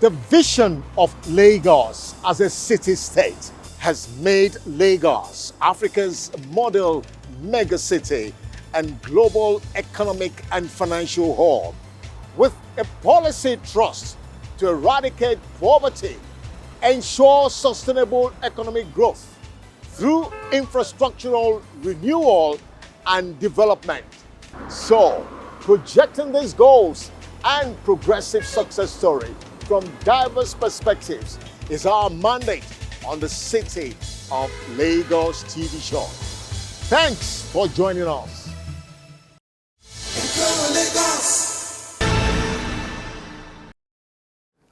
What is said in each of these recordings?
The vision of Lagos as a city-state has made Lagos Africa's model megacity and global economic and financial hub, with a policy thrust to eradicate poverty, ensure sustainable economic growth through infrastructural renewal and development. So, projecting these goals and progressive success story from diverse perspectives is our mandate on the City of Lagos TV show. Thanks for joining us.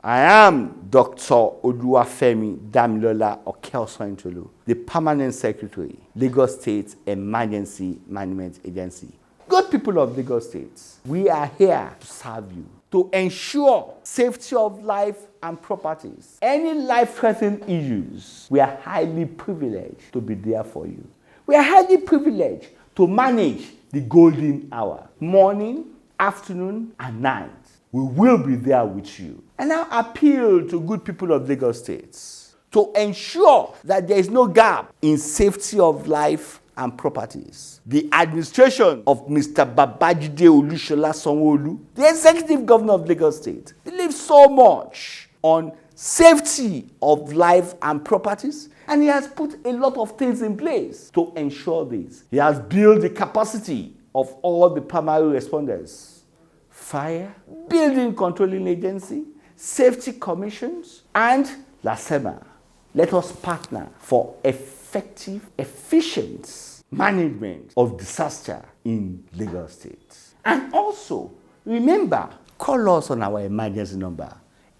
I am Dr. Oluwafemi Damilola Okelsointolu, the Permanent Secretary, Lagos State Emergency Management Agency. Good people of Lagos State, we are here to serve you, to ensure safety of life and properties. Any life-threatening issues, we are highly privileged to be there for you. We are highly privileged to manage the golden hour, morning, afternoon, and night. We will be there with you. And I appeal to good people of Lagos State to ensure that there is no gap in safety of life and properties. The administration of Mr. Babajide Olusola Sanwo-Olu, the executive governor of Lagos State, believes so much on safety of life and properties, and he has put a lot of things in place to ensure this. He has built the capacity of all the primary responders: fire, building controlling agency, safety commissions, and LASEMA. Let us partner for effective, efficient management of disaster in Lagos State. And also, remember, call us on our emergency number,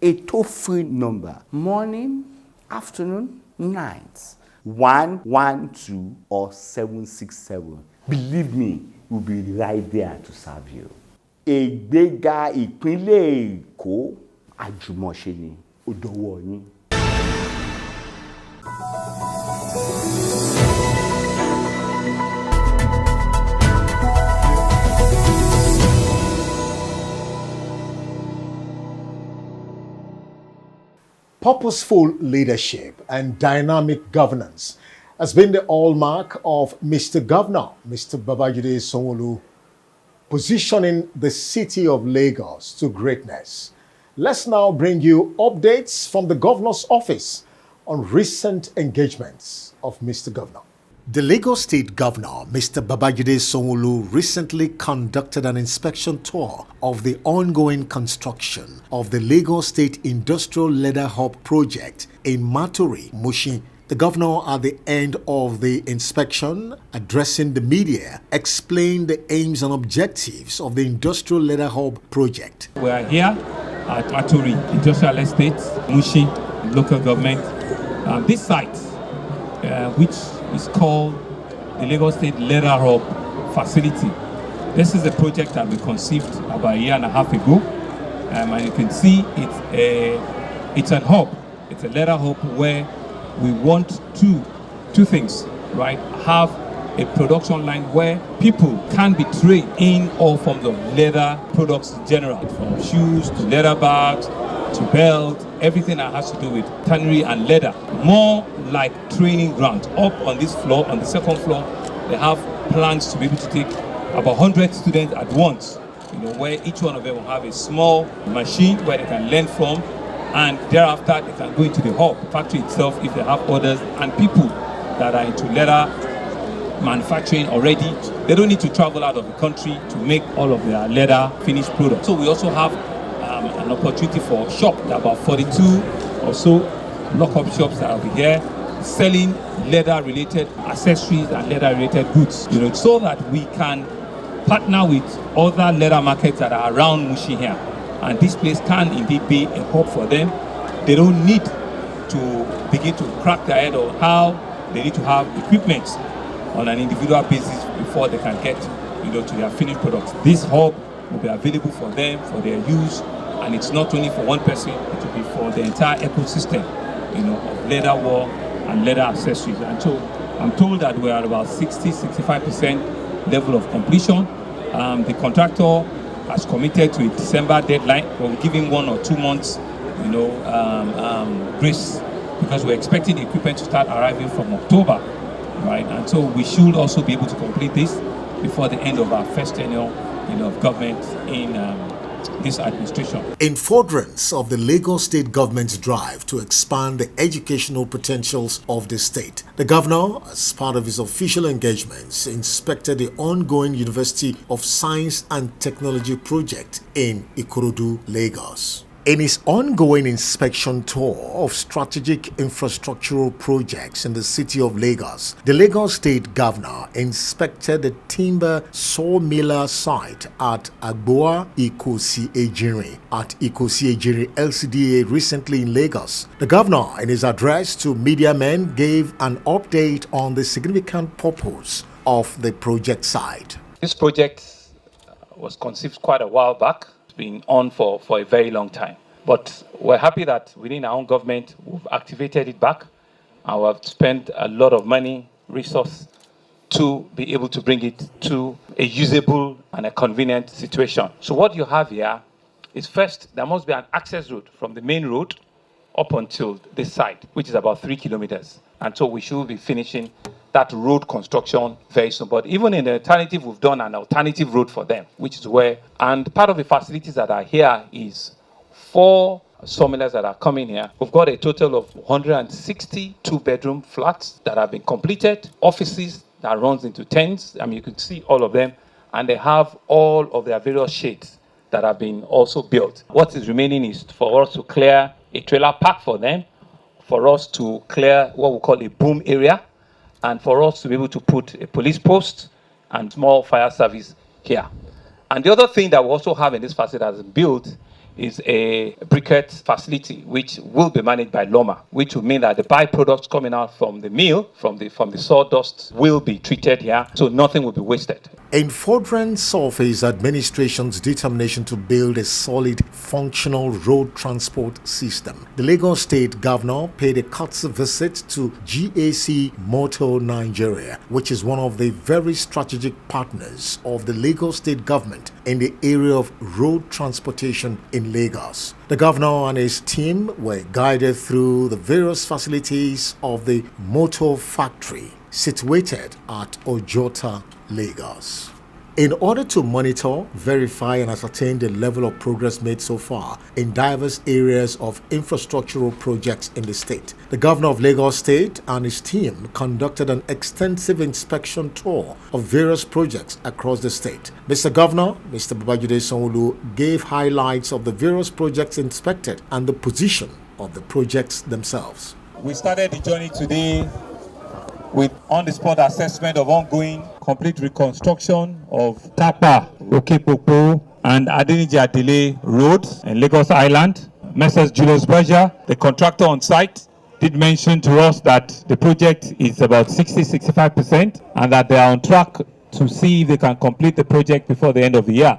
a toll-free number, morning, afternoon, night, 112 or 767. Believe me, we'll be right there to serve you. Ìgbéga ìpínlẹ̀ Èkó àjùmọ̀ṣe ni, ó dọwọ́ yín. Purposeful leadership and dynamic governance has been the hallmark of Mr. Governor, Mr. Babajide Sanwo-Olu, positioning the city of Lagos to greatness. Let's now bring you updates from the governor's office on recent engagements of Mr. Governor. The Lagos State Governor, Mr. Babajide Sanwo-Olu, recently conducted an inspection tour of the ongoing construction of the Lagos State Industrial Leather Hub project in Maturi, Mushin. The governor, at the end of the inspection, addressing the media, explained the aims and objectives of the Industrial Leather Hub project. We are here at Maturi Industrial Estate, Mushin local government. This site, which is called the Lagos State Leather Hub facility. This is a project that we conceived about a year and a half ago, and you can see it's an hub. It's a leather hub where we want two things, right? Have a production line where people can be trained in all forms of leather products in general, from shoes to leather bags to belt, everything that has to do with tannery and leather. More like training ground. Up on this floor, on the second floor, they have plans to be able to take about 100 students at once, where each one of them will have a small machine where they can learn from, and thereafter they can go into the hub factory itself if they have orders, and people that are into leather manufacturing already, they don't need to travel out of the country to make all of their leather finished products. So we also have an opportunity for shop, about 42 or so lock-up shops that will be here selling leather-related accessories and leather-related goods, so that we can partner with other leather markets that are around Mushin here. And this place can indeed be a hub for them. They don't need to begin to crack their head on how they need to have equipment on an individual basis before they can get to their finished products. This hub will be available for them, for their use, and it's not only for one person, it will be for the entire ecosystem of leather work and leather accessories. And so I'm told that we're at about 60-65% level of completion. The contractor has committed to a December deadline, but we'll give him 1 or 2 months grace, because we're expecting the equipment to start arriving from October, right? And so we should also be able to complete this before the end of our first tenure, of government in this administration. In furtherance of the Lagos State government's drive to expand the educational potentials of the state, the governor, as part of his official engagements, inspected the ongoing University of Science and Technology project in Ikorodu, Lagos. In his ongoing inspection tour of strategic infrastructural projects in the city of Lagos, the Lagos State Governor inspected the timber sawmiller site at Agboa Ikosi Ejiri at Ikosi Ejiri LCDA recently in Lagos. The governor, in his address to media men, gave an update on the significant purpose of the project site. This project was conceived quite a while back. Been on for a very long time. But we're happy that within our own government, we've activated it back, and we've spent a lot of money, resource, to be able to bring it to a usable and a convenient situation. So what you have here is, first, there must be an access route from the main road up until this site, which is about 3 kilometers. And so we should be finishing that road construction very soon. But even in the alternative, we've done an alternative road for them, which is where, and part of the facilities that are here is 4 sawmillers that are coming here. We've got a total of 160 two-bedroom flats that have been completed, offices that runs into tents. I mean, you can see all of them, and they have all of their various shades that have been also built. What is remaining is for us to clear a trailer park for them, for us to clear what we call a boom area, and for us to be able to put a police post and small fire service here. And the other thing that we also have in this facility that is built is a briquette facility, which will be managed by Loma, which will mean that the byproducts coming out from the mill, from the sawdust, will be treated here, so nothing will be wasted. In furtherance of his administration's determination to build a solid, functional road transport system, the Lagos State Governor paid a courtesy visit to GAC Motor Nigeria, which is one of the very strategic partners of the Lagos State government in the area of road transportation in Lagos. The governor and his team were guided through the various facilities of the motor factory situated at Ojota, Lagos. In order to monitor, verify, and ascertain the level of progress made so far in diverse areas of infrastructural projects in the state, the governor of Lagos State and his team conducted an extensive inspection tour of various projects across the state. Mr. Governor, Mr. Babajide Sanwo-Olu, gave highlights of the various projects inspected and the position of the projects themselves. We started the journey today with on-the-spot assessment of ongoing complete reconstruction of Tapa, Okepopo, and Adeniji-Adele roads in Lagos Island. Messrs. Julius Berger, the contractor on site, did mention to us that the project is about 60-65% and that they are on track to see if they can complete the project before the end of the year.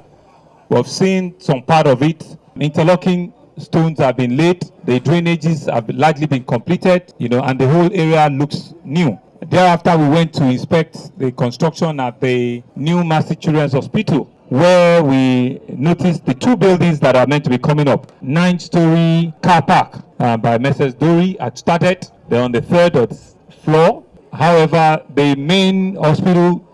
We've seen some part of it. Interlocking stones have been laid, the drainages have largely been completed, and the whole area looks new. Thereafter, we went to inspect the construction at the new Massey Children's Hospital, where we noticed the 2 buildings that are meant to be coming up. 9-story car park by Messrs. Dory had started. They're on the 3rd floor. However, the main hospital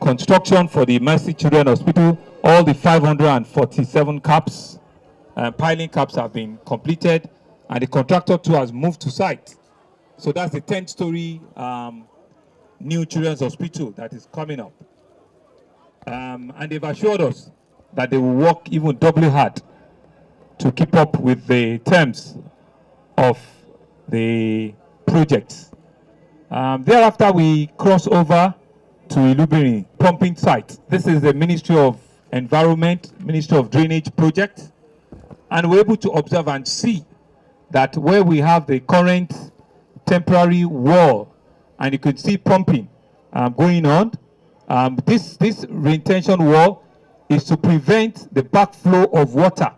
construction for the Massey Children's Hospital, all the 547 caps, piling caps have been completed, and the contractor too has moved to site. So that's the 10-story new children's hospital that is coming up. And they've assured us that they will work even doubly hard to keep up with the terms of the projects. Thereafter, we cross over to Ilubiri pumping site. This is the Ministry of Environment, Ministry of Drainage project. And we're able to observe and see that where we have the current temporary wall, and you could see pumping going on. This retention wall is to prevent the backflow of water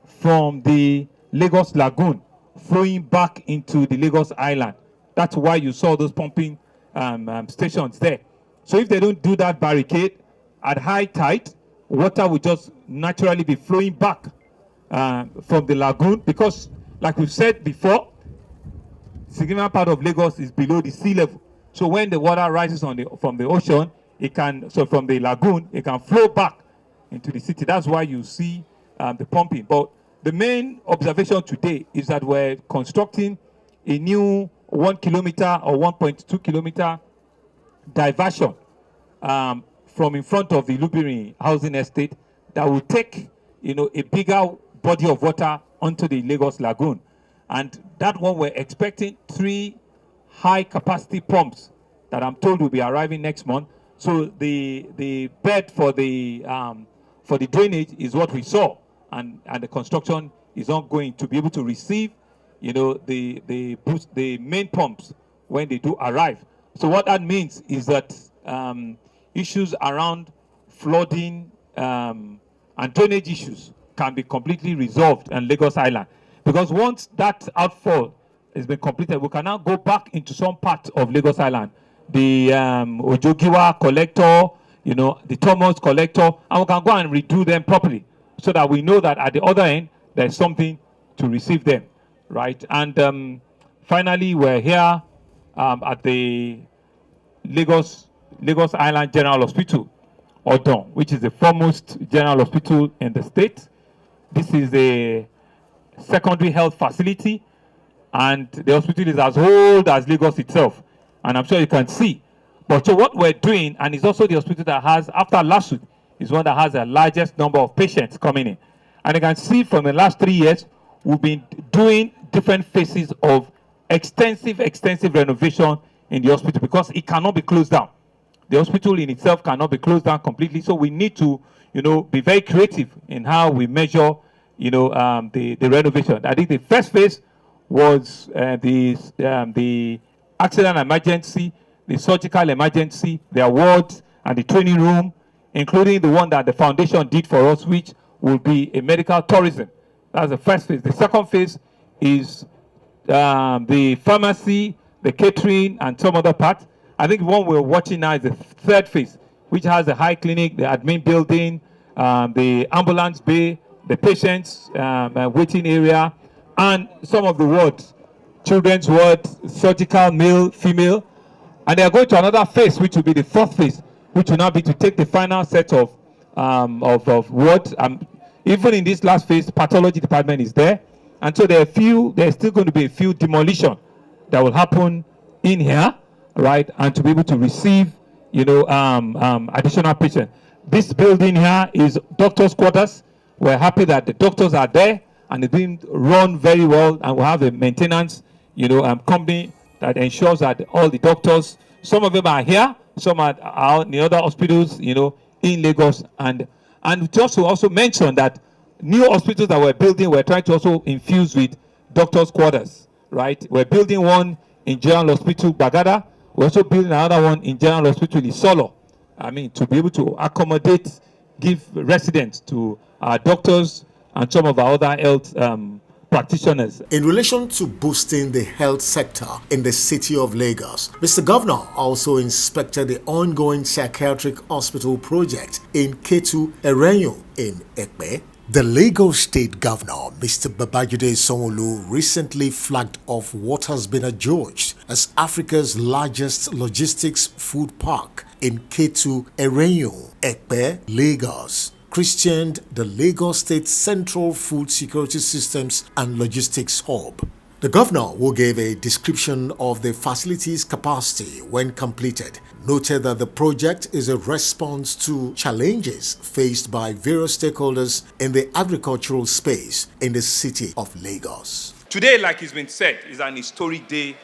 from the Lagos Lagoon flowing back into the Lagos Island. That's why you saw those pumping stations there. So if they don't do that barricade at high tide, water will just naturally be flowing back from the lagoon, because Like we've said before, significant part of Lagos is below the sea level. So when the water rises from the ocean, from the lagoon, it can flow back into the city. That's why you see the pumping. But the main observation today is that we're constructing a new 1 kilometer or 1.2 kilometer diversion from in front of the Lubiri housing estate that will take, a bigger body of water onto the Lagos Lagoon. And that one, we're expecting 3 high-capacity pumps that I'm told will be arriving next month. So the bed for the drainage is what we saw, and the construction is ongoing to be able to receive, the main pumps when they do arrive. So what that means is that issues around flooding and drainage issues can be completely resolved on Lagos Island. Because once that outfall has been completed, we can now go back into some part of Lagos Island. The Ojogiwa collector, the Thomas collector, and we can go and redo them properly so that we know that at the other end, there's something to receive them, right? And finally, we're here at the Lagos Island General Hospital, Odon, which is the foremost general hospital in the state. This is a secondary health facility, and the hospital is as old as Lagos itself, and I'm sure you can see. But so what we're doing, and it's also the hospital that has, after last week, is one that has the largest number of patients coming in. And you can see from the last 3 years, we've been doing different phases of extensive renovation in the hospital because it cannot be closed down. The hospital in itself cannot be closed down completely, so we need to, be very creative in how we measure, the renovation. I think the first phase was the accident emergency, the surgical emergency, the wards, and the training room, including the one that the foundation did for us, which will be a medical tourism. That's the first phase. The second phase is the pharmacy, the catering, and some other parts. I think one we're watching now is the third phase, which has the high clinic, the admin building, the ambulance bay, the patients waiting area, and some of the wards, children's ward, surgical, male, female. And they are going to another phase, which will be the fourth phase, which will now be to take the final set of wards. Even in this last phase, pathology department is there. And so there's still going to be a few demolition that will happen in here, right? And to be able to receive, additional patients. This building here is doctors' quarters. We're happy that the doctors are there and it's being run very well, and we have a maintenance, company that ensures that all the doctors, some of them are here, some are in the other hospitals, in Lagos. And just to also mention that new hospitals that we're building, we're trying to also infuse with doctors' quarters, right? We're building one in General Hospital Bagada. We're also building another one in General Hospital Isolo. To be able to accommodate, give residence to our doctors and some of our other health practitioners. In relation to boosting the health sector in the city of Lagos, Mr. Governor also inspected the ongoing psychiatric hospital project in Ketu Erenyo in Ekpe. The Lagos State Governor, Mr. Babajide Sanwo-Olu, recently flagged off what has been adjudged as Africa's largest logistics food park in Ketu Erenyo, Ekpe, Lagos, christened the Lagos State Central Food Security Systems and Logistics Hub. The governor, who gave a description of the facility's capacity when completed, noted that the project is a response to challenges faced by various stakeholders in the agricultural space in the city of Lagos. Today, like it's been said, is an historic day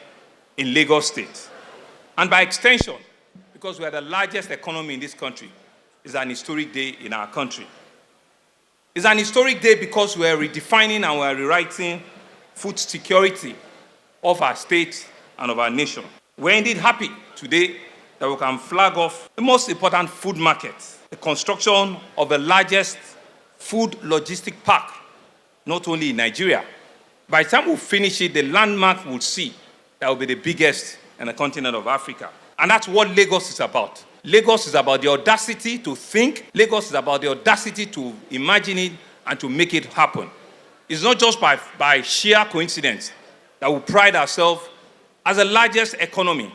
in Lagos State. And by extension, because we are the largest economy in this country, it's an historic day in our country. It's an historic day because we are redefining and we are rewriting food security of our state and of our nation. We're indeed happy today that we can flag off the most important food market, the construction of the largest food logistic park, not only in Nigeria. By the time we finish it, the landmark we'll see that will be the biggest in the continent of Africa. And that's what Lagos is about. Lagos is about the audacity to think. Lagos is about the audacity to imagine it and to make it happen. It's not just by sheer coincidence that we pride ourselves as the largest economy,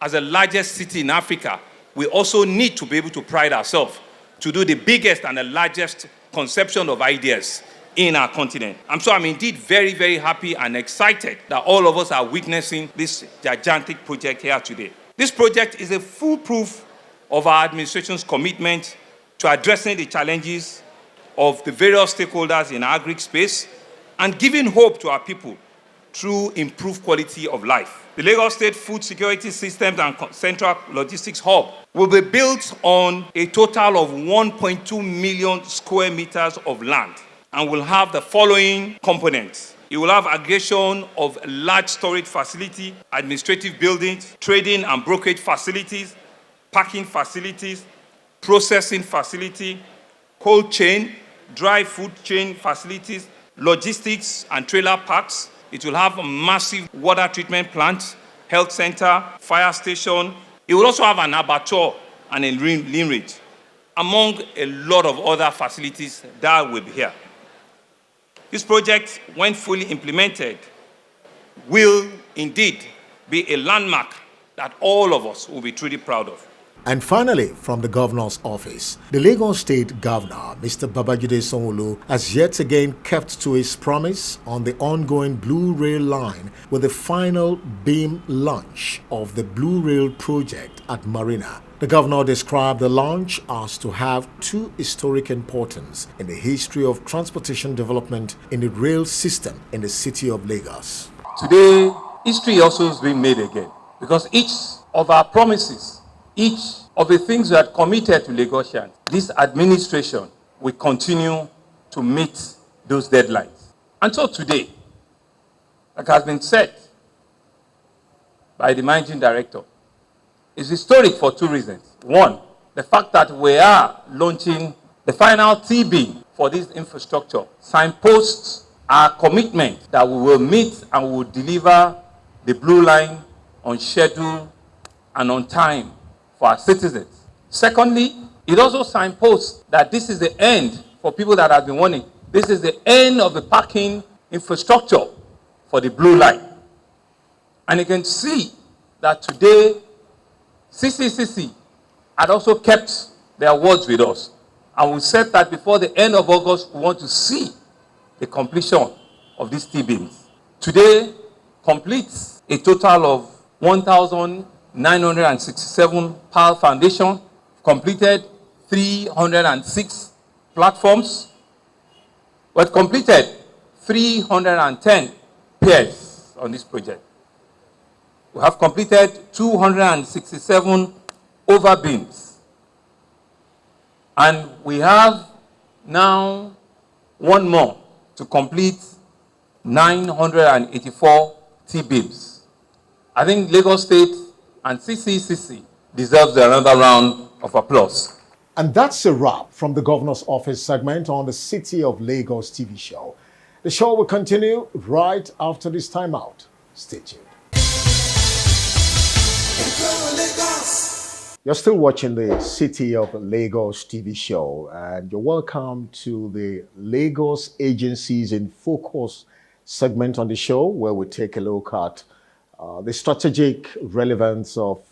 as the largest city in Africa. We also need to be able to pride ourselves to do the biggest and the largest conception of ideas in our continent. I'm indeed very, very happy and excited that all of us are witnessing this gigantic project here today. This project is a full proof of our administration's commitment to addressing the challenges of the various stakeholders in our agri space and giving hope to our people through improved quality of life. The Lagos State Food Security Systems and Central Logistics Hub will be built on a total of 1.2 million square meters of land and will have the following components. It will have aggregation of large storage facility, administrative buildings, trading and brokerage facilities, packing facilities, processing facility, cold chain, dry food chain facilities, logistics and trailer parks. It will have a massive water treatment plant, health center, fire station. It will also have an abattoir and a lean ridge, among a lot of other facilities that will be here. This project, when fully implemented, will indeed be a landmark that all of us will be truly proud of. And finally, from the governor's office, the Lagos State Governor, Mr. Babajide Sanwo-Olu, has yet again kept to his promise on the ongoing Blue Rail line with the final beam launch of the Blue Rail project at Marina. The governor described the launch as to have two historic importance in the history of transportation development in the rail system in the city of Lagos. Today, history also is being made again because each of our promises, each of the things we had committed to Lagosians, this administration will continue to meet those deadlines. And so today, like has been said by the managing director, is historic for two reasons. One, the fact that we are launching the final T-beam for this infrastructure signposts our commitment that we will meet and we will deliver the Blue Line on schedule and on time for our citizens. Secondly, it also signposts that this is the end for people that have been warning. This is the end of the parking infrastructure for the Blue Line. And you can see that today, CCCC had also kept their words with us. And we said that before the end of August, we want to see the completion of these T-beams. Today completes a total of 1,967 PAL foundation, completed 306 platforms, but completed 310 piers on this project. We have completed 267 overbeams. And we have now one more to complete 984 T-beams. I think Lagos State and CCCC deserves another round of applause. And that's a wrap from the governor's office segment on the City of Lagos TV show. The show will continue right after this timeout. Stay tuned. You're still watching the City of Lagos TV show, and you're welcome to the Lagos Agencies in Focus segment on the show, where we take a look at the strategic relevance of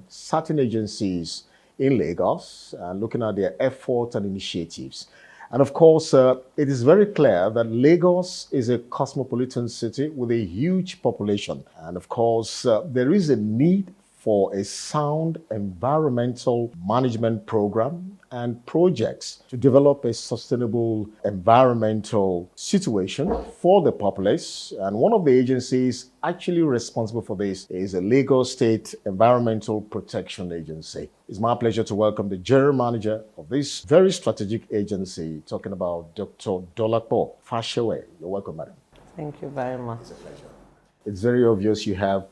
certain agencies in Lagos and looking at their efforts and initiatives. And of course, it is very clear that Lagos is a cosmopolitan city with a huge population. And of course, there is a need for a sound environmental management program and projects to develop a sustainable environmental situation for the populace. And one of the agencies actually responsible for this is the Lagos State Environmental Protection Agency. It's my pleasure to welcome the general manager of this very strategic agency, talking about Dr. Dolapo Fashewe. You're welcome, madam. Thank you very much. It's a pleasure. It's very obvious you have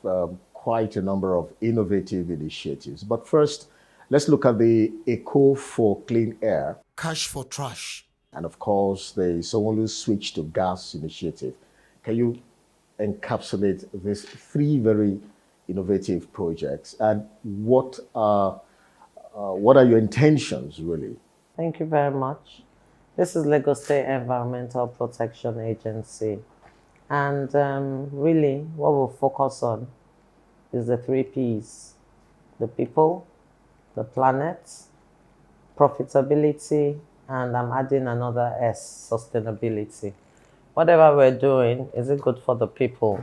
quite a number of innovative initiatives. But first, let's look at the Eco for Clean Air, Cash for Trash, and of course, the Sanwo-Olu Switch to Gas initiative. Can you encapsulate these three very innovative projects, and what are your intentions, really? Thank you very much. This is Lagos State Environmental Protection Agency. And really, what we'll focus on is the 3 Ps: the people, the planet, profitability, and I'm adding another S, sustainability. Whatever we're doing, is it good for the people?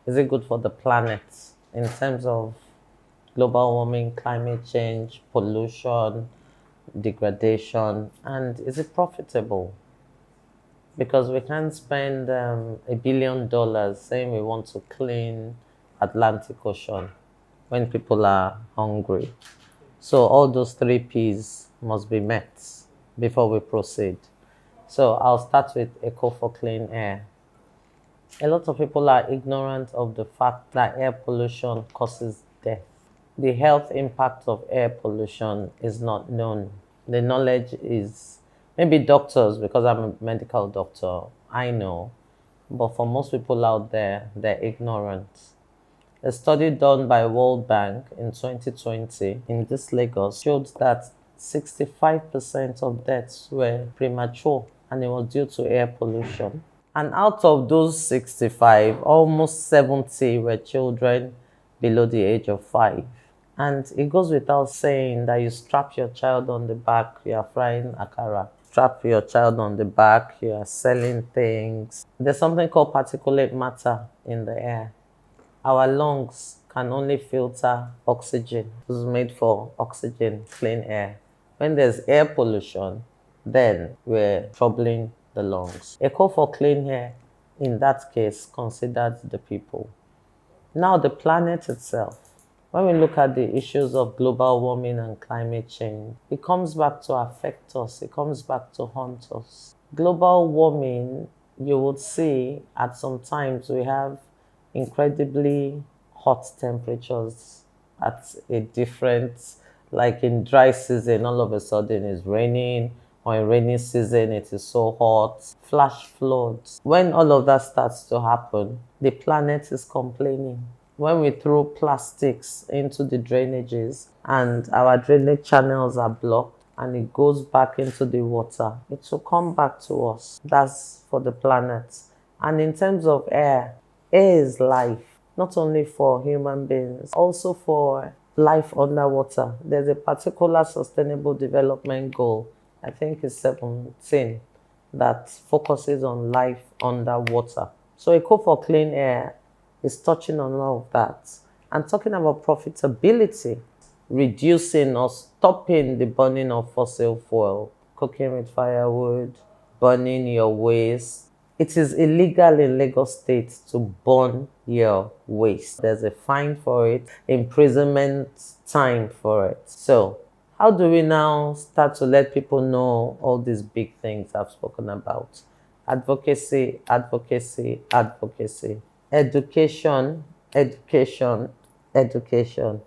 Is it good for the planet in terms of global warming, climate change, pollution, degradation, and is it profitable? Because we can't spend $1 billion saying we want to clean Atlantic Ocean when people are hungry. So all those 3 Ps must be met before we proceed. So I'll start with Eco for Clean Air. A lot of people are ignorant of the fact that air pollution causes death. The health impact of air pollution is not known. The knowledge is, maybe doctors, because I'm a medical doctor, I know, but for most people out there, they're ignorant. A study done by World Bank in 2020 in this Lagos showed that 65% of deaths were premature, and it was due to air pollution. And out of those 65, almost 70 were children below the age of 5. And it goes without saying that you strap your child on the back, you are frying akara. Strap your child on the back, you are selling things. There's something called particulate matter in the air. Our lungs can only filter oxygen. It was made for oxygen, clean air. When there's air pollution, then we're troubling the lungs. Eco for clean air, in that case, considered the people. Now the planet itself. When we look at the issues of global warming and climate change, it comes back to affect us. It comes back to haunt us. Global warming, you would see at some times we have incredibly hot temperatures at a different, like in dry season, all of a sudden it's raining, or in rainy season it is so hot, flash floods. When all of that starts to happen, the planet is complaining. When we throw plastics into the drainages and our drainage channels are blocked and it goes back into the water, it will come back to us. That's for the planet. And in terms of air, air is life, not only for human beings, also for life underwater. There's a particular sustainable development goal, I think it's 17, that focuses on life underwater. So Eco for Clean Air is touching on all of that. And talking about profitability, reducing or stopping the burning of fossil fuel, cooking with firewood, burning your waste. It is illegal in Lagos State to burn your waste. There's a fine for it, imprisonment time for it. So how do we now start to let people know all these big things I've spoken about? Advocacy, advocacy, advocacy. Education, education, education.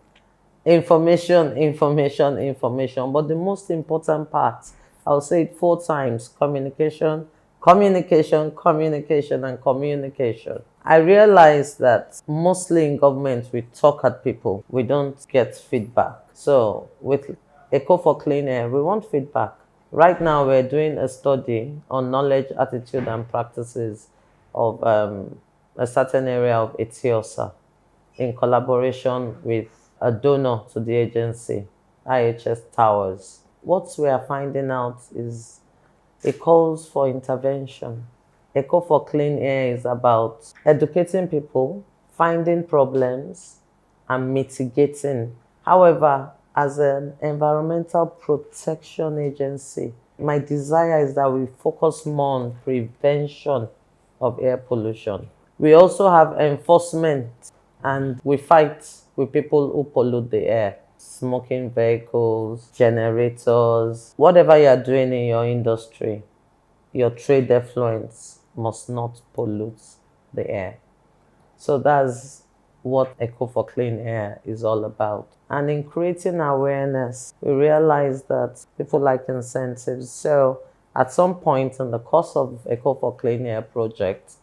Information, information, information. But the most important part, I'll say it 4 times: communication, communication, communication, and communication. I realize that mostly in government, we talk at people. We don't get feedback. So with Eco for Clean Air, we want feedback. Right now, we're doing a study on knowledge, attitude, and practices of a certain area of Etiosa in collaboration with a donor to the agency, IHS Towers. What we are finding out is it calls for intervention. Eco for Clean Air is about educating people, finding problems, and mitigating. However, as an environmental protection agency, my desire is that we focus more on prevention of air pollution. We also have enforcement, and we fight with people who pollute the air. Smoking vehicles, generators, whatever you are doing in your industry, your trade effluents must not pollute the air. So that's what Eco for Clean Air is all about. And in creating awareness, we realize that people like incentives. So at some point in the course of Eco for Clean Air project,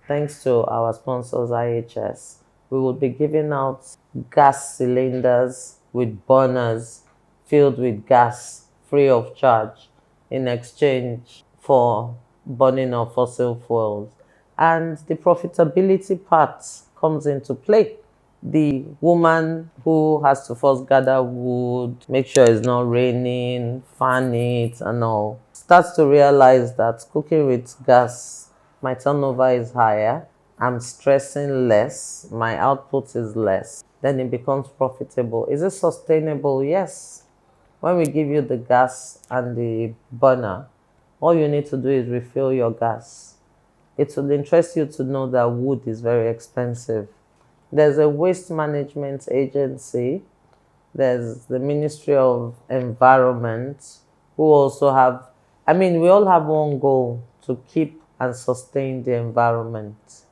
thanks to our sponsors IHS, we will be giving out gas cylinders with burners filled with gas free of charge in exchange for burning of fossil fuels. And the profitability part comes into play. The woman who has to first gather wood, make sure it's not raining, fan it and all, starts to realize that cooking with gas, my turnover is higher, I'm stressing less, my output is less, then it becomes profitable. Is it sustainable? Yes. When we give you the gas and the burner, all you need to do is refill your gas. It will interest you to know that wood is very expensive. There's a waste management agency. There's the Ministry of Environment, who also have, we all have one goal: to keep and sustain the environment.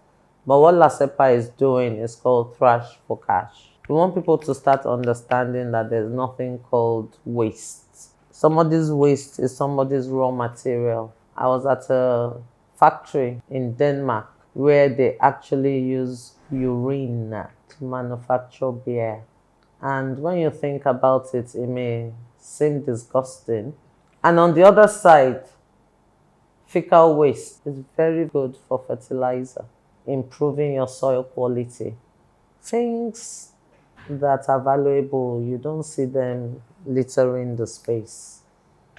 But what LASEPA is doing is called Thrash for Cash. We want people to start understanding that there's nothing called waste. Somebody's waste is somebody's raw material. I was at a factory in Denmark where they actually use urine to manufacture beer. And when you think about it, it may seem disgusting. And on the other side, fecal waste is very good for fertilizer, improving your soil quality. Things that are valuable, you don't see them littering the space.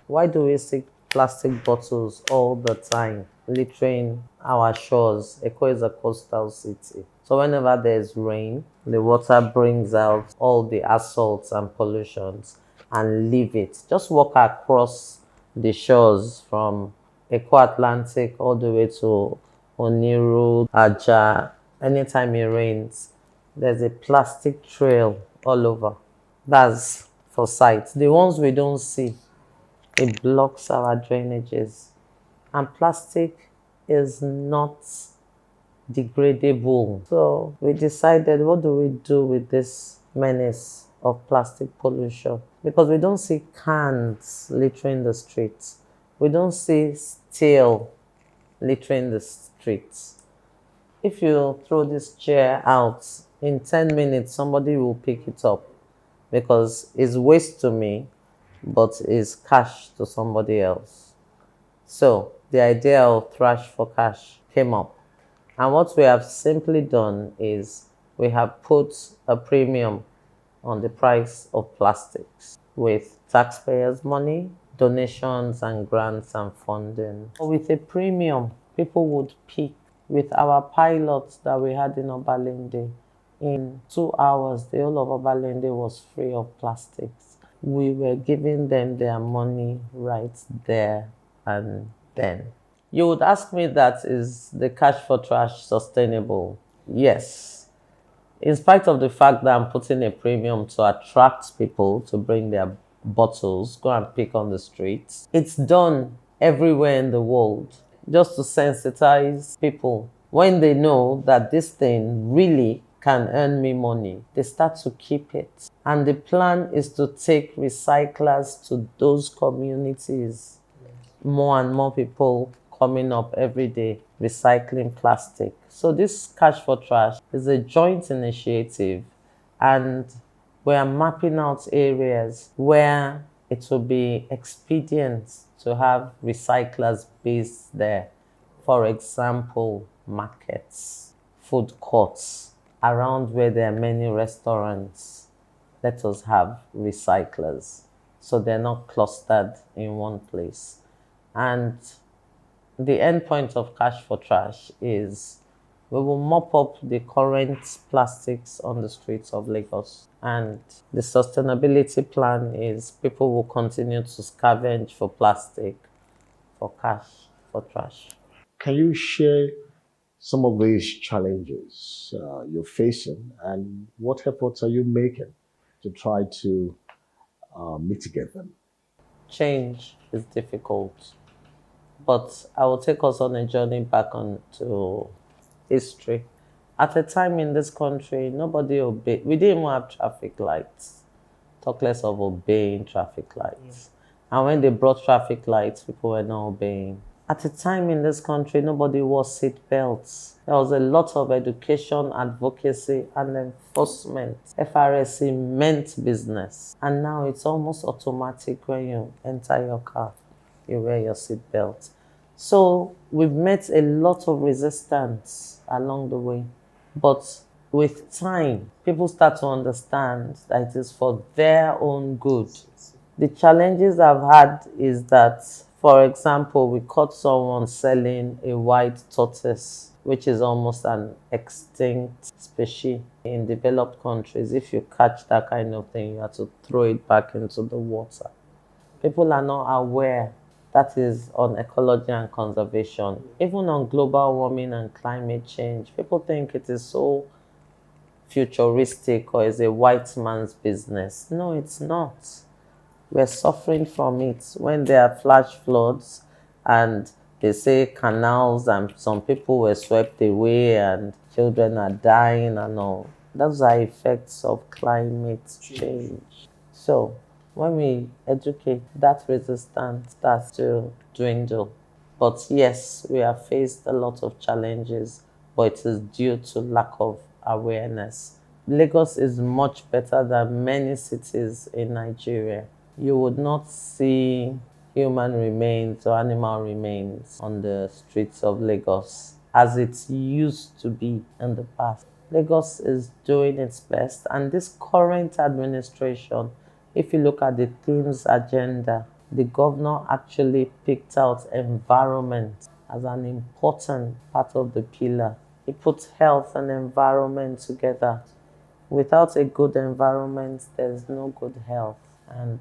Why do we see plastic bottles all the time littering our shores? Eko is a coastal city. So whenever there's rain, the water brings out all the assaults and pollutions and leave it. Just walk across the shores from Eko Atlantic all the way to Oniru, Aja. Anytime it rains, there's a plastic trail all over. That's for sight. The ones we don't see, it blocks our drainages. And plastic is not degradable. So we decided, what do we do with this menace of plastic pollution? Because we don't see cans littering the streets. We don't see steel littering the streets. If you throw this chair out, in 10 minutes, somebody will pick it up because it's waste to me, but it's cash to somebody else. So the idea of Thrash for Cash came up. And what we have simply done is we have put a premium on the price of plastics with taxpayers' money, donations and grants and funding. With a premium, people would pick. With our pilots that we had in Obalende, in 2 hours, the whole of Obalende was free of plastics. We were giving them their money right there and then. You would ask me, that is the Cash for Trash sustainable? Yes. In spite of the fact that I'm putting a premium to attract people to bring their bottles, go and pick on the streets, it's done everywhere in the world just to sensitize people. When they know that this thing really can earn me money, they start to keep it. And the plan is to take recyclers to those communities. More and more people coming up every day recycling plastic. So this Cash for Trash is a joint initiative, and we are mapping out areas where it will be expedient to have recyclers based there. For example, markets, food courts, around where there are many restaurants. Let us have recyclers so they're not clustered in one place. And the end point of Cash for Trash is we will mop up the current plastics on the streets of Lagos. And the sustainability plan is people will continue to scavenge for plastic for Cash for Trash. Can you share some of these challenges you're facing and what efforts are you making to try to mitigate them? Change is difficult, but I will take us on a journey back onto history. At a time in this country, nobody obeyed. We didn't even have traffic lights. Talk less of obeying traffic lights. And when they brought traffic lights, people were not obeying. At a time in this country, nobody wore seat belts. There was a lot of education, advocacy, and enforcement. FRSC meant business. And now it's almost automatic when you enter your car. you wear your seatbelt. So we've met a lot of resistance along the way. But with time, people start to understand that it is for their own good. The challenges I've had is that, for example, we caught someone selling a white tortoise, which is almost an extinct species in developed countries. If you catch that kind of thing, you have to throw it back into the water. People are not aware that is on ecology and conservation. Even on global warming and climate change, people think it is so futuristic or is a white man's business. No, it's not. We're suffering from it when there are flash floods and they say canals and some people were swept away and children are dying and all. Those are effects of climate change. So when we educate, that resistance starts to dwindle. But yes, we have faced a lot of challenges, but it is due to lack of awareness. Lagos is much better than many cities in Nigeria. You would not see human remains or animal remains on the streets of Lagos as it used to be in the past. Lagos is doing its best, and this current administration, if you look at the themes agenda, the governor actually picked out environment as an important part of the pillar. He put health and environment together. Without a good environment, there's no good health. And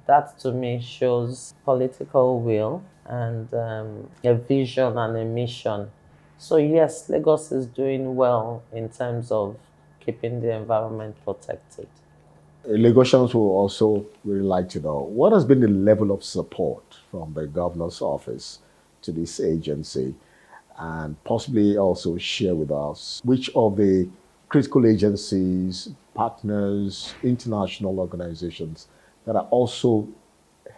that to me shows political will and a vision and a mission. So yes, Lagos is doing well in terms of keeping the environment protected. Lagosians will also really like to know what has been the level of support from the governor's office to this agency, and possibly also share with us which of the critical agencies, partners, international organizations that are also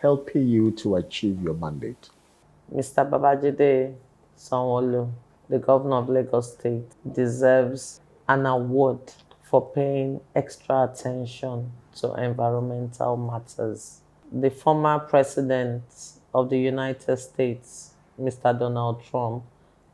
helping you to achieve your mandate. Mr. Babajide Sanwo-Olu, the governor of Lagos State, deserves an award for paying extra attention to environmental matters. The former president of the United States, Mr. Donald Trump,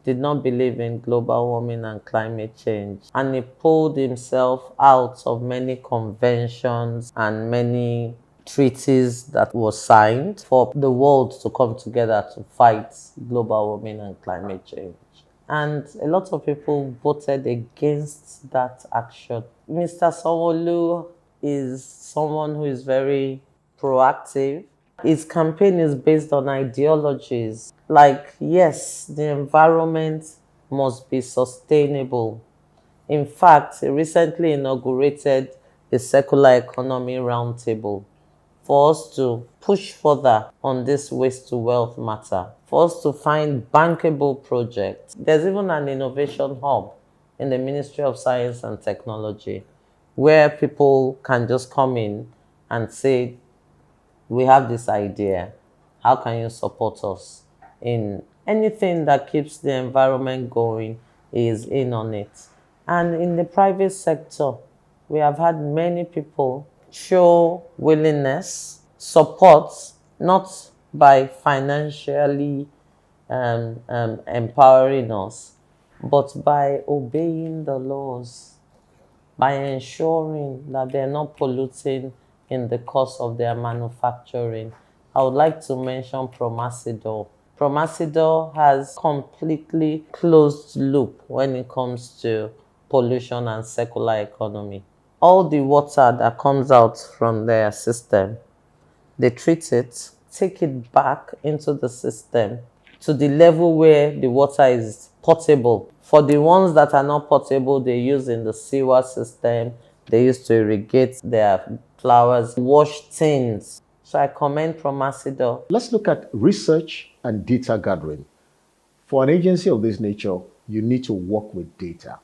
did not believe in global warming and climate change, and he pulled himself out of many conventions and many treaties that were signed for the world to come together to fight global warming and climate change. And a lot of people voted against that action. Mr. Sanwo-Olu is someone who is very proactive. His campaign is based on ideologies like, yes, the environment must be sustainable. In fact, he recently inaugurated a circular economy roundtable for us to push further on this waste to wealth matter, for us to find bankable projects. There's even an innovation hub in the Ministry of Science and Technology where people can just come in and say, we have this idea. How can you support us? In anything that keeps the environment going is in on it. And in the private sector, we have had many people show willingness, support, not by financially empowering us, but by obeying the laws, by ensuring that they're not polluting in the course of their manufacturing. I would like to mention Promasidor. Promasidor has completely closed loop when it comes to pollution and circular economy. All the water that comes out from their system, they treat it, take it back into the system to the level where the water is potable. For the ones that are not potable, they use in the sewer system. They use to irrigate their flowers, wash things. So I commend Promasidor. Let's look at research and data gathering. For an agency of this nature, you need to work with data.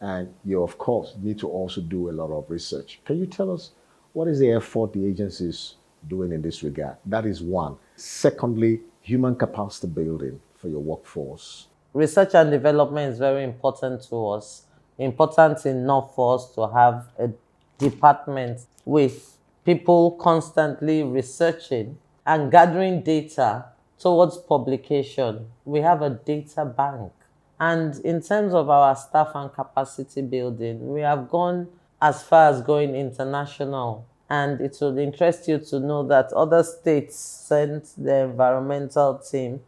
And you, of course, need to also do a lot of research. Can you tell us what is the effort the agency is doing in this regard? That is one. Secondly, human capacity building for your workforce. Research and development is very important to us. Important enough for us to have a department with people constantly researching and gathering data towards publication. We have a data bank. And in terms of our staff and capacity building, we have gone as far as going international. And it would interest you to know that other states sent the environmental team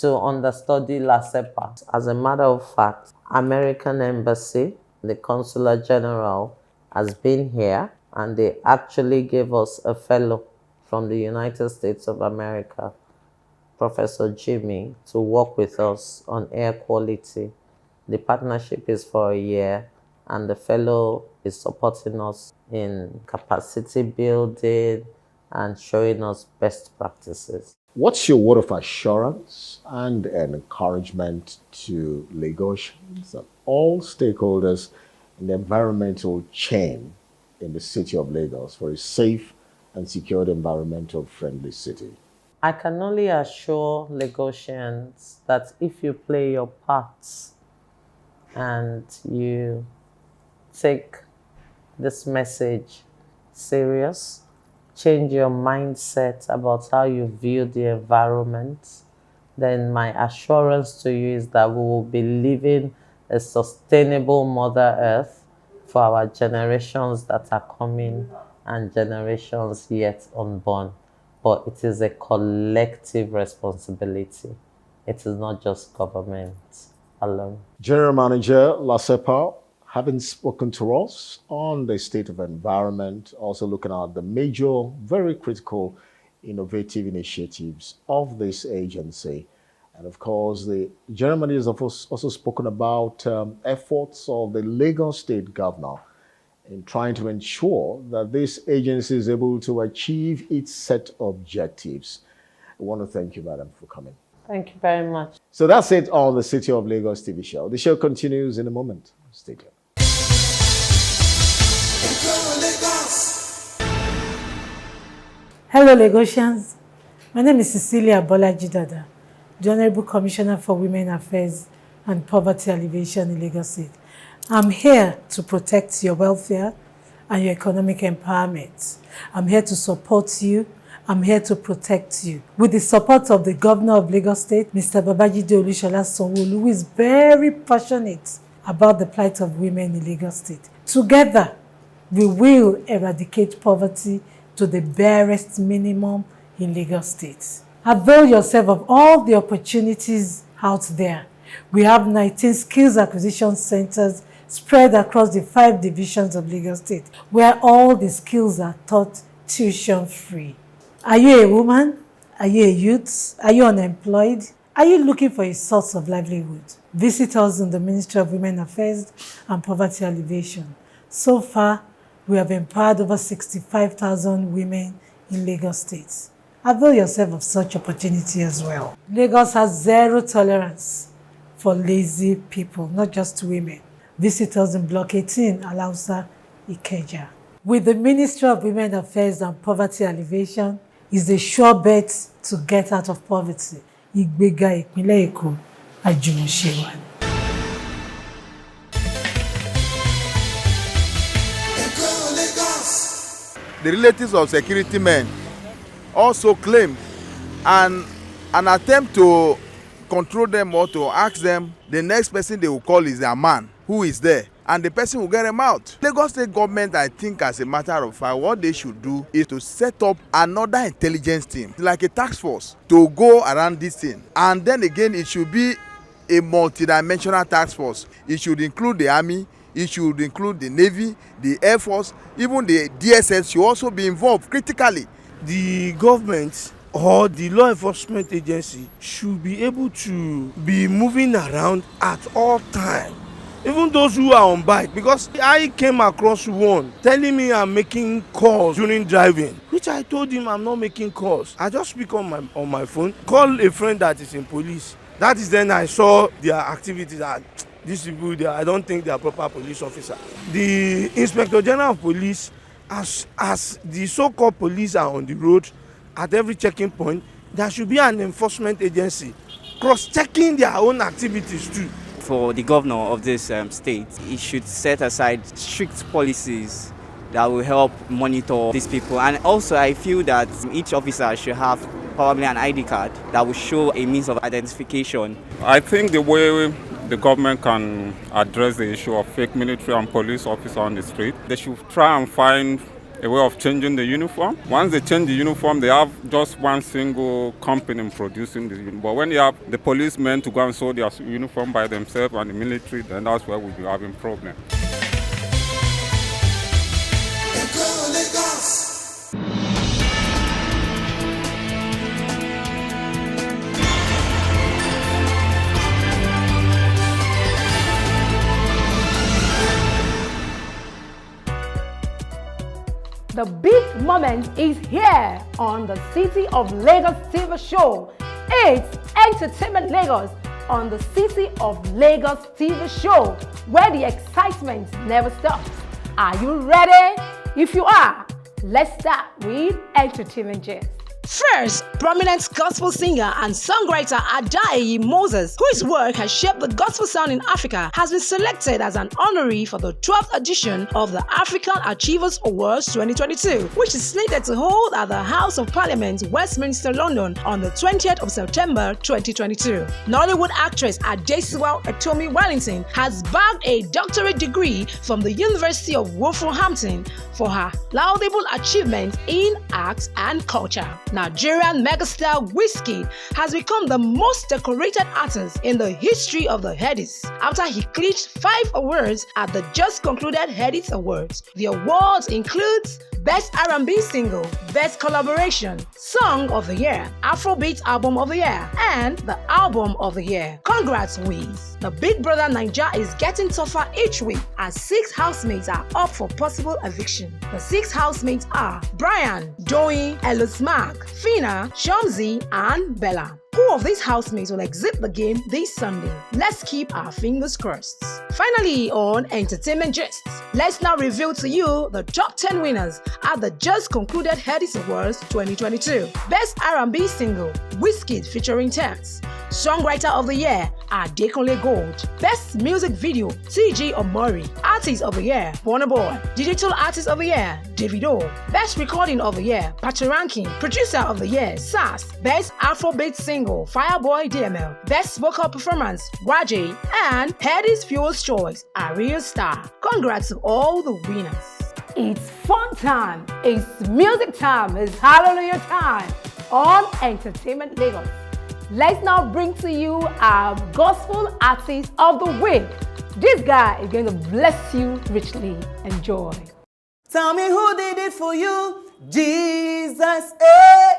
to understudy LASEPA. As a matter of fact, American Embassy, the Consular General, has been here, and they actually gave us a fellow from the United States of America, Professor Jimmy, to work with us on air quality. The partnership is for a year, and the fellow is supporting us in capacity building and showing us best practices. What's your word of assurance and an encouragement to Lagosians and all stakeholders in the environmental chain in the city of Lagos for a safe and secured environmental friendly city? I can only assure Lagosians that if you play your parts and you take this message serious, change your mindset about how you view the environment, then my assurance to you is that we will be living a sustainable Mother Earth for our generations that are coming and generations yet unborn. But it is a collective responsibility. It is not just government alone. General Manager LASEPA, having spoken to us on the state of environment, also looking at the major, very critical, innovative initiatives of this agency. And of course, the General Manager has also spoken about efforts of the Lagos State Governor in trying to ensure that this agency is able to achieve its set objectives. I want to thank you, madam, for coming. Thank you very much. So that's it on the City of Lagos TV show. The show continues in a moment. Stay tuned. Hello, Lagosians. My name is Cecilia Bolajidada, the Honorable Commissioner for Women Affairs and Poverty Alleviation in Lagos State. I'm here to protect your welfare and your economic empowerment. I'm here to support you. I'm here to protect you. With the support of the Governor of Lagos State, Mr. Babajide Olusola Sanwo-Olu, who is very passionate about the plight of women in Lagos State. Together, we will eradicate poverty to the barest minimum in Lagos State. Avail yourself of all the opportunities out there. We have 19 skills acquisition centers spread across the 5 divisions of Lagos State, where all the skills are taught tuition-free. Are you a woman? Are you a youth? Are you unemployed? Are you looking for a source of livelihood? Visit us in the Ministry of Women Affairs and Poverty Alleviation. So far, we have empowered over 65,000 women in Lagos State. Avail yourself of such opportunity as well. Lagos has zero tolerance for lazy people, not just women. Visit us in Block 18, Alausa, Ikeja. With the Ministry of Women Affairs and Poverty Alleviation, is a sure bet to get out of poverty. Ìgbéga ìpínlẹ̀ Èkó, àjùmọ̀ṣe wa. The relatives of security men also claim an attempt to control them or to ask them the next person they will call is their man who is there, and the person will get them out. Lagos State government, I think, as a matter of fact, what they should do is to set up another intelligence team, like a task force, to go around this thing. And then again, it should be a multidimensional task force. It should include the army, it should include the navy, the air force, even the DSS should also be involved critically. The government or the law enforcement agency should be able to be moving around at all times, even those who are on bike, because I came across one telling me I'm making calls during driving, which I told him I'm not making calls. I just speak on my phone, call a friend that is in police. That is then I saw their activities, that these people, I don't think they are proper police officers. The Inspector General of Police, as the so-called police are on the road at every checking point, there should be an enforcement agency cross-checking their own activities too. For the governor of this state, he should set aside strict policies that will help monitor these people. And also I feel that each officer should have probably an ID card that will show a means of identification. I think the way the government can address the issue of fake military and police officers on the street, they should try and find a way of changing the uniform. Once they change the uniform, they have just one single company producing the uniform. But when you have the policemen to go and sew their uniform by themselves and the military, then that's where we'll be having problems. The big moment is here on the City of Lagos TV show. It's Entertainment Lagos on the City of Lagos TV show, where the excitement never stops. Are you ready? If you are, let's start with Entertainment Gist. First, prominent gospel singer and songwriter Ajayi Moses, whose work has shaped the gospel sound in Africa, has been selected as an honoree for the 12th edition of the African Achievers Awards 2022, which is slated to hold at the House of Parliament, Westminster, London on the 20th of September 2022. Nollywood actress Adesiwa Etomi Wellington has bagged a doctorate degree from the University of Wolverhampton for her laudable achievement in arts and culture. Nigerian megastar Wizkid has become the most decorated artist in the history of the Headies after he clinched 5 awards at the just concluded Headies Awards. The awards includes Best R&B Single, Best Collaboration, Song of the Year, Afrobeat Album of the Year, and the Album of the Year. Congrats, Wiz! The Big Brother Naija is getting tougher each week as 6 housemates are up for possible eviction. The 6 housemates are Brian, Joey, Elusmark, Fina, Shamsi, and Bella. Who of these housemates will exit the game this Sunday? Let's keep our fingers crossed. Finally, on Entertainment Gist, let's now reveal to you the top 10 winners at the just concluded Headies Awards 2022. Best R&B Single, Wizkid featuring Tems. Songwriter of the Year, Adekunle Gold. Best Music Video, TG Omori. Artist of the Year, Burna Boy. Digital Artist of the Year, Davido. Best Recording of the Year, Patoranking. Producer of the Year, Sass. Best Afrobeat Single, Fireboy DML. Best Vocal Performance, Waje. And Headies Fuel's Choice, Ariel Star. Congrats to all the winners. It's fun time, it's music time, it's hallelujah time on Entertainment Lagos. Let's now bring to you our Gospel Artist of the Week. This guy is going to bless you richly. Enjoy. Tell me who did it for you, Jesus, eh?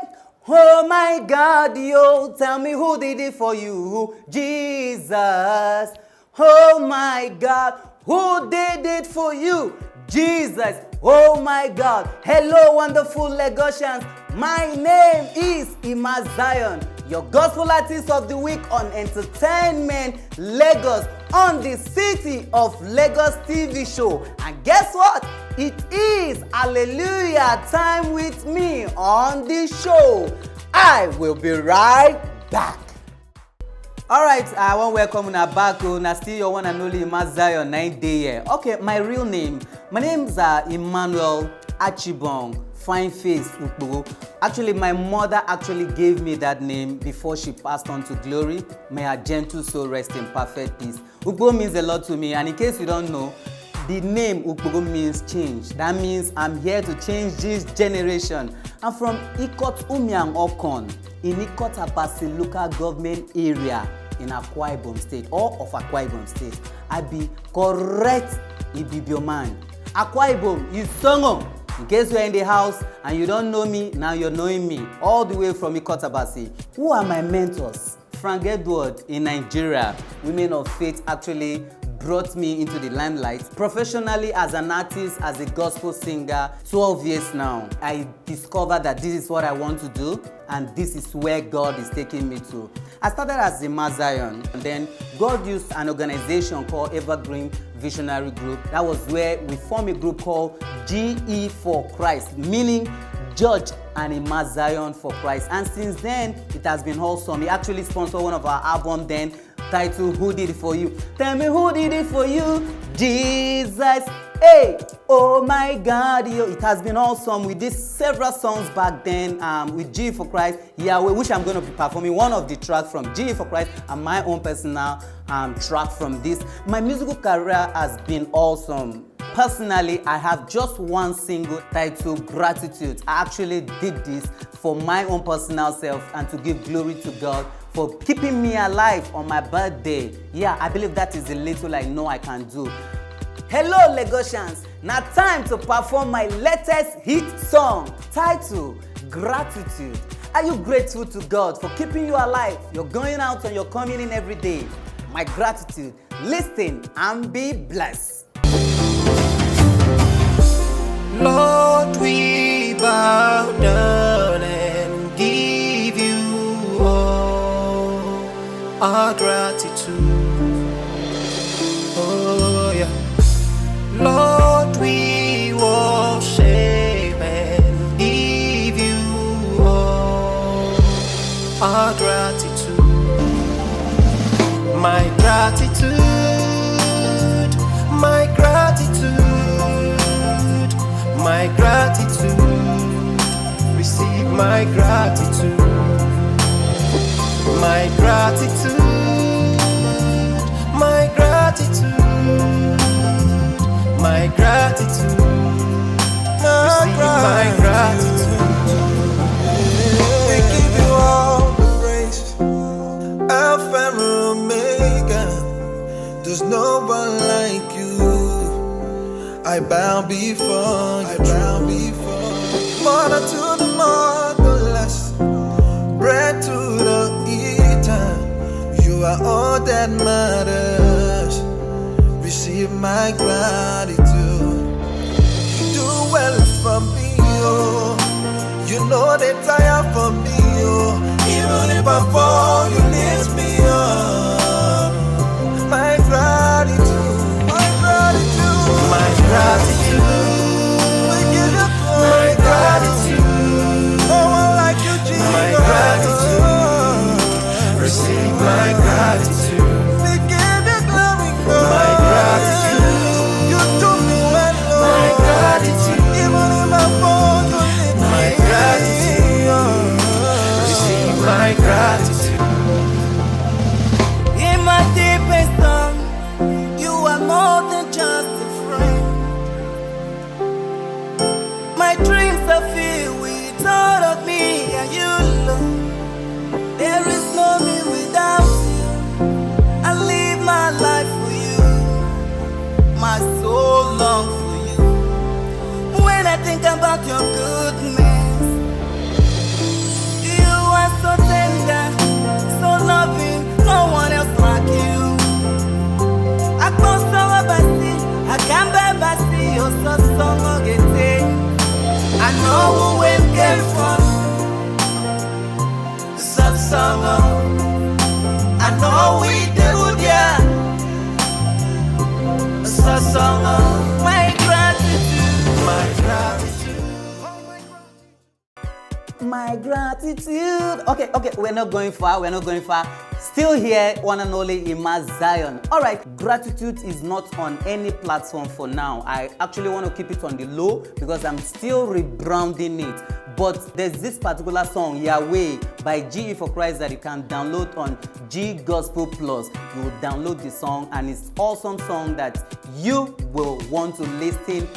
Oh my God, yo. Tell me who did it for you, Jesus. Oh my God, who did it for you, Jesus. Oh my God. Hello, wonderful Lagosians. My name is Ima Zion, your Gospel Artist of the Week on Entertainment Lagos on the City of Lagos TV show. And guess what? It is Hallelujah time with me on the show. I will be right back. Alright, I want to welcome you back. Now still your one and only Ima Zion 9 day here. Okay, my real name. My name is Emmanuel Achibong. Fine face Ukpo. Actually, my mother actually gave me that name before she passed on to glory. May her gentle soul rest in perfect peace. Ukpo means a lot to me, and in case you don't know, the name Ukpo means change. That means I'm here to change this generation. I'm from Ikot Umiang Okon in Ikot Abasi local government area in Akwa Ibom State, or of Akwa Ibom State. I be correct Ibibio man. Akwa Ibom is Songo. In case you're in the house and you don't know me, now you're knowing me, all the way from Ikot Abasi. Who are my mentors? Frank Edward in Nigeria, Women of Faith, actually brought me into the limelight professionally as an artist, as a gospel singer. 12 years now, I discovered that this is what I want to do, and this is where God is taking me to. I started as Ima Zion, and then God used an organization called Evergreen Visionary Group. That was where we formed a group called GE for Christ, meaning George and Ima Zion for Christ. And since then, it has been wholesome. He actually sponsored one of our albums then, Title, Who Did It For You? Tell me who did it for you? Jesus. Hey, oh my God, yo. It has been awesome. We did several songs back then with G for Christ, Yahweh, which I'm going to be performing one of the tracks from G for Christ and my own personal track from this. My musical career has been awesome. Personally, I have just one single titled Gratitude. I actually did this for my own personal self and to give glory to God for keeping me alive on my birthday. Yeah, I believe that is the little I know I can do. Hello Lagosians, now time to perform my latest hit song titled Gratitude. Are you grateful to God for keeping you alive? You're going out and you're coming in every day. My gratitude. Listen and be blessed. Lord, we bow down and give you all our gratitude. Oh yeah. Lord, we worship and give you all our gratitude. My gratitude, my gratitude, my gratitude. Receive my gratitude, my gratitude, my gratitude. My gratitude, receive my gratitude. We give you all the praise, Alpha and Omega. There's no one like you. I bow before you. I bow before you. Mother to the motherless, bread to the eater. You are all that matters. Receive my gratitude. You do well for me, oh. You know that I am for me, oh. Even if I fall, you lift me up. My gratitude, my gratitude, my gratitude. We give you my gratitude. No one like you, Jesus. My gratitude. Receive my gratitude. My gratitude, you do me well, Lord. My gratitude, even in my fall, you lift me. My gratitude, receive my gratitude. In my deepest storm, you are more than just a friend. My dreams are filled with all of me and you, Lord. There is no me without you. I live my life. My soul long for you. When I think about your goodness, you are so tender, so loving, no one else like you. I can't stop about it, I can't bear by see you so strong again. I know where it came from, such song. I know we do, yeah. A song of my gratitude, my gratitude, my gratitude. Okay, we're not going far. Still here, one and only Emma Zion. All right, gratitude is not on any platform for now. I actually want to keep it on the low because I'm still rebranding it. But there's this particular song, Yahweh, by G for Christ, that you can download on G Gospel Plus. You will download the song, and it's an awesome song that you will want to listen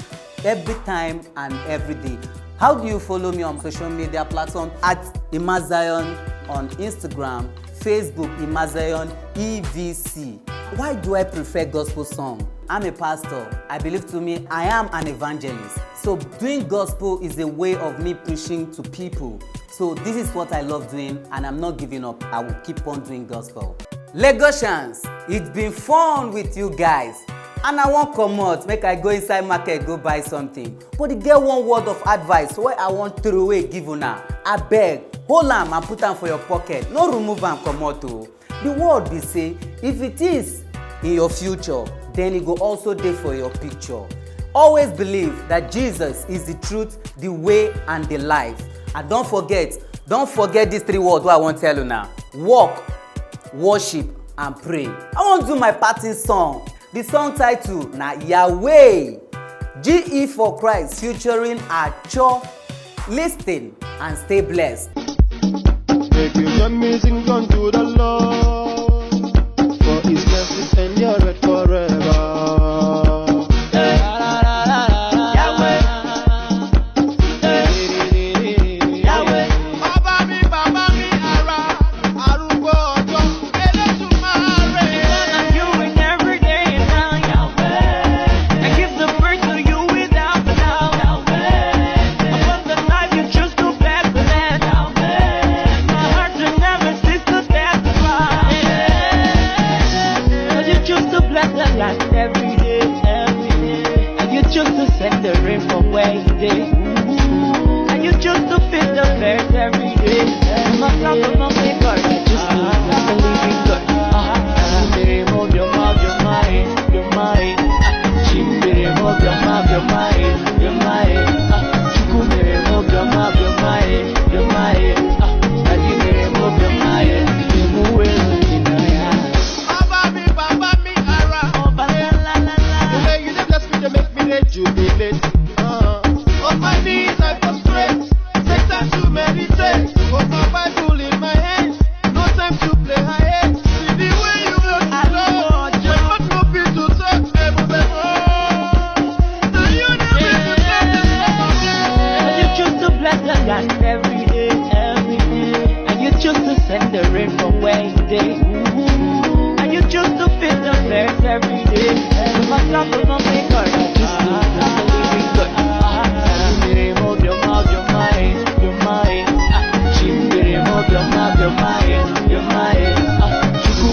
every time and every day. How do you follow me on social media platform? At Imazion on Instagram, Facebook, Imazion EVC. Why do I prefer gospel song? I'm a pastor. I believe to me, I am an evangelist. So doing gospel is a way of me preaching to people. So this is what I love doing, and I'm not giving up. I will keep on doing gospel. Lagosians, it's been fun with you guys. And I won't come out, make I go inside market, go buy something. But you get one word of advice where I want throw away give una. I beg, hold am and put am for your pocket. No remove am come out o. The word be say, if it is in your future, then it go also dey for your picture. Always believe that Jesus is the truth, the way, and the life. And don't forget these three words wey I wan tell you now. Walk, worship, and pray. I wan do my parting song. The song title na Yahweh. GE for Christ featuring Acho. Listen and stay blessed. Make you join me sing unto the Lord, for His mercy endureth forever. Send the rain from where you did. And you choose to feed the birds every day. I'm not talking about my God, I just believe in God. Remove your mouth, your mind, your mind. Remove your mouth, your mind, your mind. Remove your mouth, your mind, your mind. Remove your mind, remove it in the eye. Baba me, ara. The way you bless me, they make me jubilate. On my knees I prostrate. Take time to meditate. Got my Bible in my hand. No time to play high. See the way you look at Lord. When what no be to talk, so you never to talk. And you choose to bless the land every day, every day. And you choose to send the rain from where you did. And you choose to feed the birds every day. You must not go on my God. I just believe in God. Remove your mouth, your mind, your mind. Remove your mouth, your mind, your mind.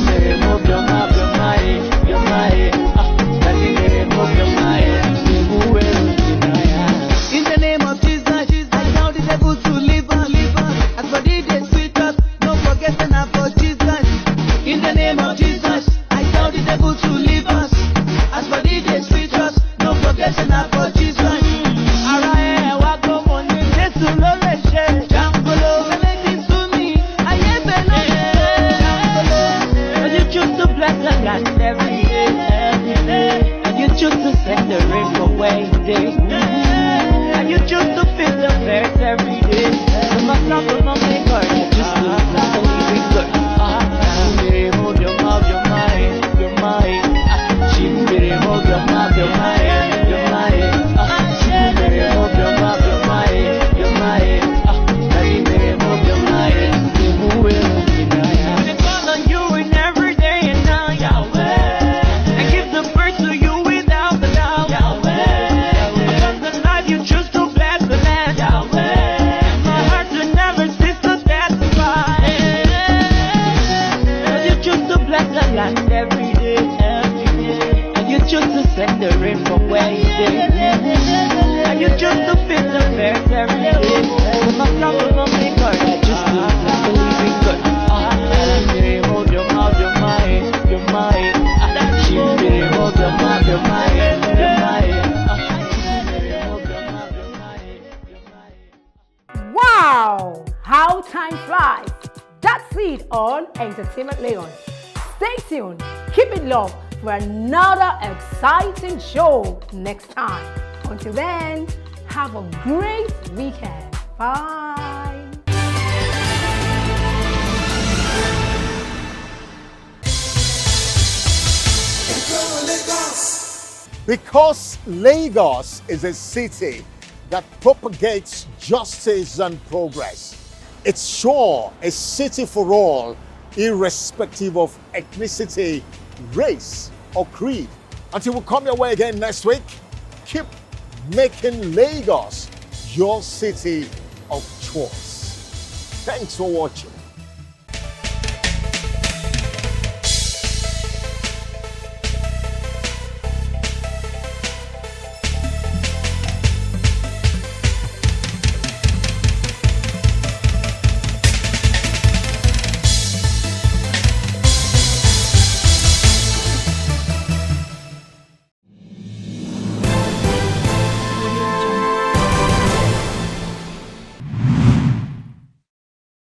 Remove your mouth, your mind, your mind. Remove your mind, remove it. In the name of Jesus, I tell the devil to live on, live on. As for the day sweet us, don't forget to have for Jesus. In the name of Jesus, I tell the devil to leave us. As for the day sweet us, don't forget to have for Jesus. Every day, and you choose to send the rain from where you did, and you choose to feed the birds every day. You must not go on my God, I just believe in God. Remove your mouth, your mind, your mind. Remove your mouth, your mind, your mind. Remove your mouth, your mind, your mind. Remove your mind, remove it. Every day, and you choose to send the rain from where you did, and you choose to feed the birds every day. You must not go on my God, I just believe in God. Remove your mouth, your mind, your mind. Remove your mouth, your mind, your mind. Wow! How time flies. That's it on Entertainment Lagos. Stay tuned, keep it locked for another exciting show next time. Until then, have a great weekend. Bye. Because Lagos is a city that propagates justice and progress, it's sure a city for all, irrespective of ethnicity, race, or creed. Until we come your way again next week, keep making Lagos your city of choice. Thanks for watching.